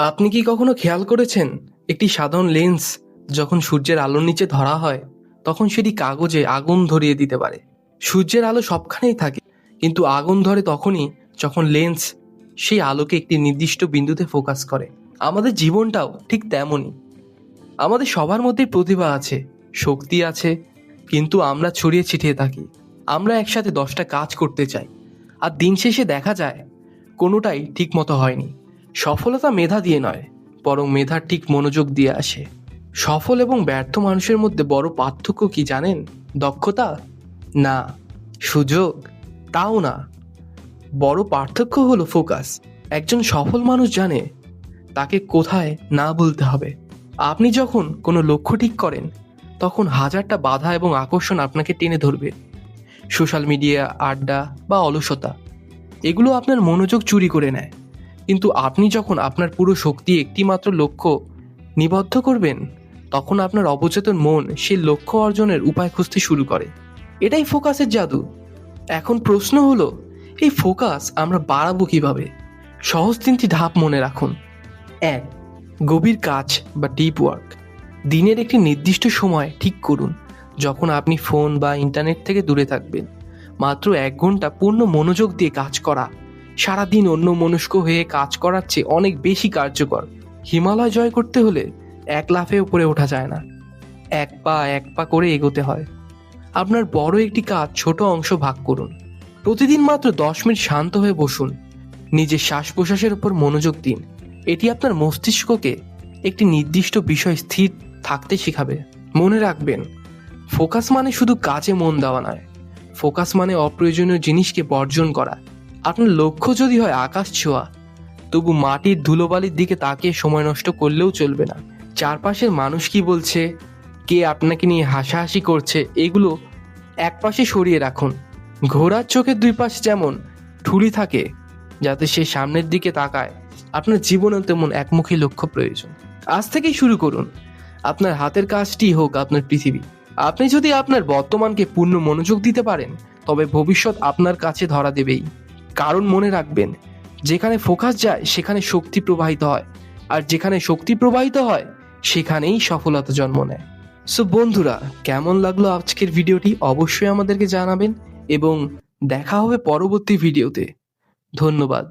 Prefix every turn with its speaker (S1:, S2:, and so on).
S1: আপনি কি কখনো খেয়াল করেছেন, একটি সাধারণ লেন্স যখন সূর্যের আলোর নিচে ধরা হয় তখন সেটি কাগজে আগুন ধরিয়ে দিতে পারে। সূর্যের আলো সবখানেই থাকে, কিন্তু আগুন ধরে তখনই যখন লেন্স সেই আলোকে একটি নির্দিষ্ট বিন্দুতে ফোকাস করে। আমাদের জীবনটাও ঠিক তেমনই। আমাদের সবার মধ্যে প্রতিভা আছে, শক্তি আছে, কিন্তু আমরা ছড়িয়ে ছিটিয়ে থাকি। আমরা একসাথে 10টা কাজ করতে চাই, আর দিন শেষে দেখা যায় কোনোটাই ঠিক মতো হয়নি। সফলতা মেধা দিয়ে নয়, বরং মেধার ঠিক মনোযোগ দিয়ে আসে। সফল এবং ব্যর্থ মানুষের মধ্যে বড় পার্থক্য কি জানেন? দক্ষতা? না। সুযোগ? তাও না। বড় পার্থক্য হলো ফোকাস। একজন সফল মানুষ জানে তাকে কোথায় না বলতে হবে। আপনি যখন কোনো লক্ষ্য ঠিক করেন তখন হাজারটা বাধা এবং আকর্ষণ আপনাকে টেনে ধরবে। সোশ্যাল মিডিয়া, আড্ডা বা অলসতা, এগুলো আপনার মনোযোগ চুরি করে নেয়। কিন্তু আপনি যখন আপনার পুরো শক্তি একটিমাত্র লক্ষ্য নিবদ্ধ করবেন, তখন আপনার অবচেতন মন সেই লক্ষ্য অর্জনের উপায় খুঁজতে শুরু করে। এটাই ফোকাসের জাদু। এখন প্রশ্ন হলো, এই ফোকাস আমরা বাড়াবো কিভাবে? সহজ 3টি ধাপ মনে রাখুন। 1. গভীর কাজ বা ডিপ ওয়ার্ক। দিনের একটি নির্দিষ্ট সময় ঠিক করুন যখন আপনি ফোন বা ইন্টারনেট থেকে দূরে থাকবেন। মাত্র 1 ঘন্টা পূর্ণ মনোযোগ দিয়ে কাজ করা সারাদিন অন্য মনস্ক হয়ে কাজ করার চেয়ে অনেক বেশি কার্যকর। হিমালয় জয় করতে হলে এক লাফে উপরে ওঠা যায় না, এক পা করে এগোতে হয়। আপনার বড় একটি কাজ ছোট অংশ ভাগ করুন। প্রতিদিন মাত্র 10 মিনিট শান্ত হয়ে বসুন, নিজের শ্বাস প্রশ্বাসের উপর মনোযোগ দিন। এটি আপনার মস্তিষ্ককে একটি নির্দিষ্ট বিষয় স্থির থাকতে শেখাবে। মনে রাখবেন, ফোকাস মানে শুধু কাজে মন দেওয়া নয়, ফোকাস মানে অপ্রয়োজনীয় জিনিসকে বর্জন করা। আপনার লক্ষ্য যদি হয় আকাশ ছোঁয়া, তবু মাটির ধুলোবালির দিকে তাকিয়ে সময় নষ্ট করলেও চলবে না। চারপাশের মানুষ কি বলছে, কে আপনাকে নিয়ে হাসাহাসি করছে, এগুলো একপাশে সরিয়ে রাখুন। ঘোড়ার চোখের 2 পাশে যেমন ঠুলি থাকে যাতে সে সামনের দিকে তাকায়, আপনার জীবনেও তেমন একমুখী লক্ষ্য প্রয়োজন। আজ থেকেই শুরু করুন। আপনার হাতের কাজটি হোক আপনার পৃথিবী। আপনি যদি আপনার বর্তমানকে পূর্ণ মনোযোগ দিতে পারেন, তবে ভবিষ্যৎ আপনার কাছে ধরা দেবেই। কারণ মনে রাখবেন, যেখানে ফোকাস যায় সেখানে শক্তি প্রবাহিত হয়, আর যেখানে শক্তি প্রবাহিত হয় সেখানেই সফলতা জন্ম নেয়। সো বন্ধুরা, কেমন লাগলো আজকের ভিডিওটি অবশ্যই আমাদেরকে জানাবেন, এবং দেখা হবে পরবর্তী ভিডিওতে। ধন্যবাদ।